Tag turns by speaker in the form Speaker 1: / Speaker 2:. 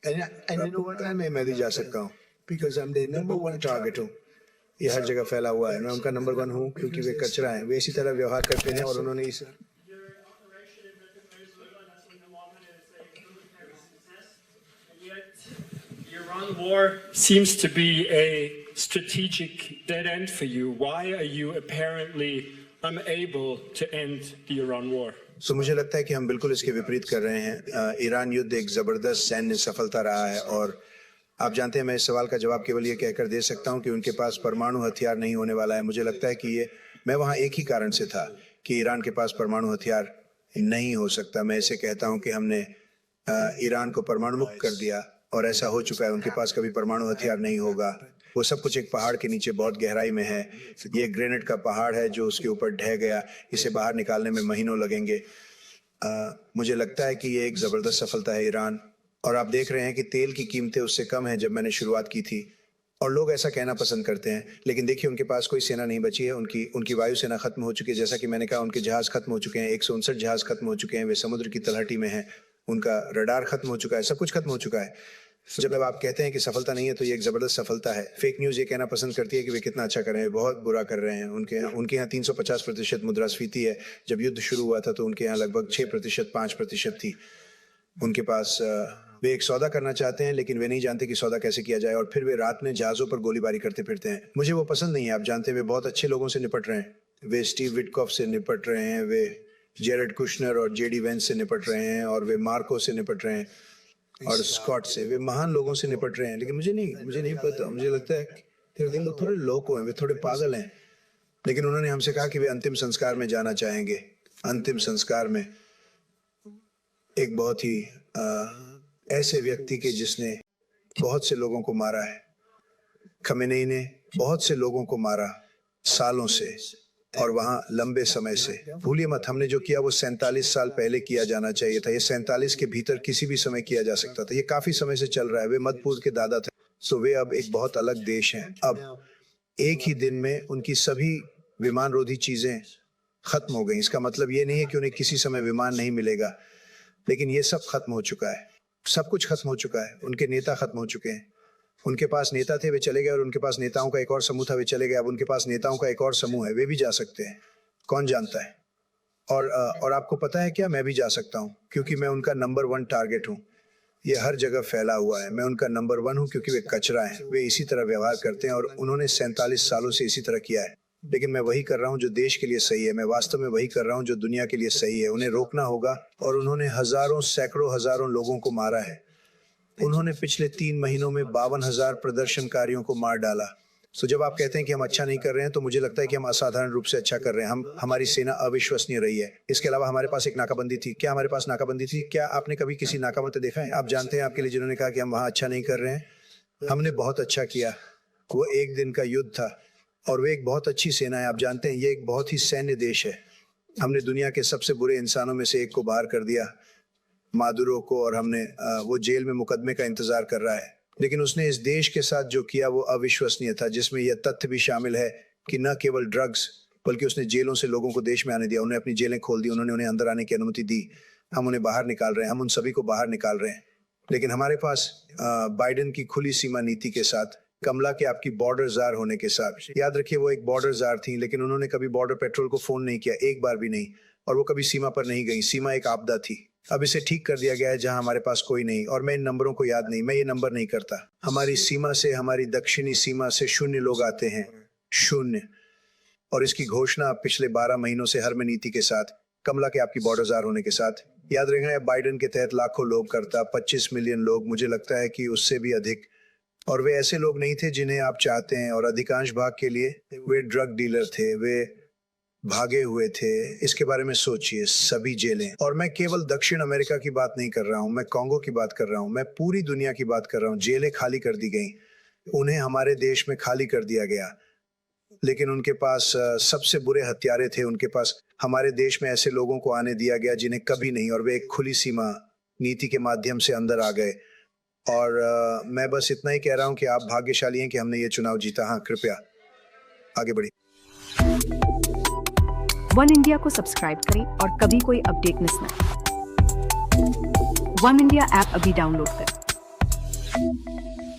Speaker 1: And you know what, मैं भी जा सकता हूँ because I'm the number one target हूँ। ये हर जगह फैला हुआ है, मैं उनका नंबर 1 हूँ क्योंकि वे कचरा हैं। वे इसी तरह व्यवहार करते हैं और उन्होंने इस
Speaker 2: The Iran war seems to be a strategic dead end for you. Why are you apparently unable to end the Iran war?
Speaker 1: So मुझे लगता है कि हम बिल्कुल इसके विपरीत कर रहे हैं। ईरान युद्ध एक जबरदस्त सैन्य सफलता रहा है और आप जानते हैं मैं इस सवाल का जवाब केवल ये कहकर दे सकता हूं कि उनके पास परमाणु हथियार नहीं होने वाला है। मुझे लगता है कि मैं वहां एक ही कारण से था कि ईरान के पास परमाणु हथियार नहीं हो सकता। मैं इसे कहता हूं कि हमने ईरान को परमाणु मुक्त कर दिया और ऐसा हो चुका है। उनके पास कभी परमाणु हथियार नहीं होगा। वो सब कुछ एक पहाड़ के नीचे बहुत गहराई में है। ये ग्रेनेड का पहाड़ है जो उसके ऊपर ढह गया। इसे बाहर निकालने में महीनों लगेंगे। मुझे लगता है कि ये एक जबरदस्त सफलता है ईरान। और आप देख रहे हैं कि तेल की कीमतें उससे कम है जब मैंने शुरुआत की थी और लोग ऐसा कहना पसंद करते हैं, लेकिन देखिए उनके पास कोई सेना नहीं बची है। उनकी वायुसेना खत्म हो चुकी है। जैसा कि मैंने कहा उनके जहाज खत्म हो चुके हैं। 159 जहाज खत्म हो चुके हैं। वे समुद्र की तलहटी में हैं। उनका रडार खत्म हो चुका है। सब कुछ खत्म हो चुका है। जब आप कहते हैं कि सफलता नहीं है तो ये एक जबरदस्त सफलता है। फेक न्यूज़ ये कहना पसंद करती है कि वे कितना अच्छा कर रहे हैं, बहुत बुरा कर रहे हैं। उनके यहाँ 350% मुद्रास्फीति है। जब युद्ध शुरू हुआ था तो उनके यहाँ लगभग 6%, 5% थी। उनके पास वे एक सौदा करना चाहते हैं लेकिन वे नहीं जानते कि सौदा कैसे किया जाए और फिर वे रात में जहाज़ों पर गोलीबारी करते फिरते हैं। मुझे वो पसंद नहीं है। आप जानते हैं वे बहुत अच्छे लोगों से निपट रहे हैं। वे स्टीव विटकॉफ से निपट रहे हैं, वे जेरेड कुशनर और जेडी वेंस से निपट रहे हैं और वे मार्को से निपट रहे हैं और स्कॉट से। वे महान लोगों से निपट रहे हैं लेकिन मुझे नहीं पता। मुझे लगता है कि लोग थोड़े लोको हैं, वे थोड़े पागल हैं। लेकिन उन्होंने हमसे कहा कि वे अंतिम संस्कार में जाना चाहेंगे। अंतिम संस्कार में एक बहुत ही ऐसे व्यक्ति के जिसने बहुत से लोगों को मारा है। खमेनेई ने बहुत से लोगों को मारा सालों से और वहां लंबे समय से। भूलिए मत, हमने जो किया वो 47 साल पहले किया जाना चाहिए था। ये 47 के भीतर किसी भी समय किया जा सकता था। ये काफी समय से चल रहा है। वे मधपूर्व के दादा थे। सो वे अब एक बहुत अलग देश हैं। अब एक ही दिन में उनकी सभी विमान रोधी चीजें खत्म हो गई। इसका मतलब ये नहीं है कि उन्हें किसी समय विमान नहीं मिलेगा, लेकिन ये सब खत्म हो चुका है। सब कुछ खत्म हो चुका है। उनके नेता खत्म हो चुके हैं। उनके पास नेता थे, वे चले गए और उनके पास नेताओं का एक और समूह था, वे चले गए। अब उनके पास नेताओं का एक और समूह है, वे भी जा सकते हैं। कौन जानता है। और आपको पता है क्या, मैं भी जा सकता हूँ क्योंकि मैं उनका नंबर 1 टारगेट हूँ। ये हर जगह फैला हुआ है। मैं उनका नंबर 1 हूँ क्योंकि वे कचरा हैं। वे इसी तरह व्यवहार करते हैं और उन्होंने 47 सालों से इसी तरह किया है। लेकिन मैं वही कर रहा हूँ जो देश के लिए सही है। मैं वास्तव में वही कर रहा हूँ जो दुनिया के लिए सही है। उन्हें रोकना होगा और उन्होंने हजारों, सैकड़ों, हजारों लोगों को मारा है। उन्होंने पिछले 3 महीनों में 52,000 प्रदर्शनकारियों को मार डाला। तो जब आप कहते हैं कि हम अच्छा नहीं कर रहे हैं तो मुझे लगता है कि हम असाधारण रूप से अच्छा कर रहे हैं। हमारी सेना अविश्वसनीय रही है। इसके अलावा हमारे पास एक नाकाबंदी थी। क्या हमारे पास नाकाबंदी थी? क्या आपने कभी किसी नाका पर देखा है? आप जानते हैं, आपके लिए जिन्होंने कहा कि हम वहाँ अच्छा नहीं कर रहे हैं, हमने बहुत अच्छा किया। वो एक दिन का युद्ध था और वे एक बहुत अच्छी सेना है। आप जानते हैं ये एक बहुत ही सैन्य देश है। हमने दुनिया के सबसे बुरे इंसानों में से एक को बाहर कर दिया, मादुरो को, और हमने वो जेल में मुकदमे का इंतजार कर रहा है। लेकिन उसने इस देश के साथ जो किया वो अविश्वसनीय था, जिसमें यह तथ्य भी शामिल है कि न केवल ड्रग्स बल्कि उसने जेलों से लोगों को देश में आने दिया। उन्हें अपनी जेलें खोल दी। उन्होंने उन्हें अंदर आने की अनुमति दी। हम उन्हें बाहर निकाल रहे हैं। हम उन सभी को बाहर निकाल रहे हैं। लेकिन हमारे पास बाइडेन की खुली सीमा नीति के साथ, कमला के आपकी बॉर्डर जार होने के साथ, याद रखिए वो एक बॉर्डर जार थी लेकिन उन्होंने कभी बॉर्डर पेट्रोल को फोन नहीं किया, एक बार भी नहीं, और वो कभी सीमा पर नहीं गई। सीमा एक आपदा थी। अब इसे ठीक कर दिया गया है जहां हमारे पास कोई नहीं। और मैं इन नंबरों को याद नहीं, मैं ये नंबर नहीं करता। हमारी सीमा से, हमारी दक्षिणी सीमा से 0 लोग आते हैं, 0। और इसकी घोषणा पिछले 12 महीनों से हर में नीति के साथ, कमला के आपकी बॉर्डर जार होने के साथ, याद रखना, बाइडेन के तहत लाखों लोग करता, 25 मिलियन लोग, मुझे लगता है कि उससे भी अधिक। और वे ऐसे लोग नहीं थे जिन्हें आप चाहते हैं, और अधिकांश भाग के लिए वे ड्रग डीलर थे, वे भागे हुए थे। इसके बारे में सोचिए, सभी जेलें। और मैं केवल दक्षिण अमेरिका की बात नहीं कर रहा हूँ, मैं कॉन्गो की बात कर रहा हूँ, मैं पूरी दुनिया की बात कर रहा हूँ। जेलें खाली कर दी गई, उन्हें हमारे देश में खाली कर दिया गया। लेकिन उनके पास सबसे बुरे हत्यारे थे। उनके पास, हमारे देश में ऐसे लोगों को आने दिया गया जिन्हें कभी नहीं, और वे एक खुली सीमा नीति के माध्यम से अंदर आ गए। और मैं बस इतना ही कह रहा हूं कि आप भाग्यशाली हैं कि हमने ये चुनाव जीता। हाँ, कृपया आगे बढ़िए।
Speaker 3: वन इंडिया को सब्सक्राइब करें और कभी कोई अपडेट मिस न करें। वन इंडिया ऐप अभी डाउनलोड करें। करें।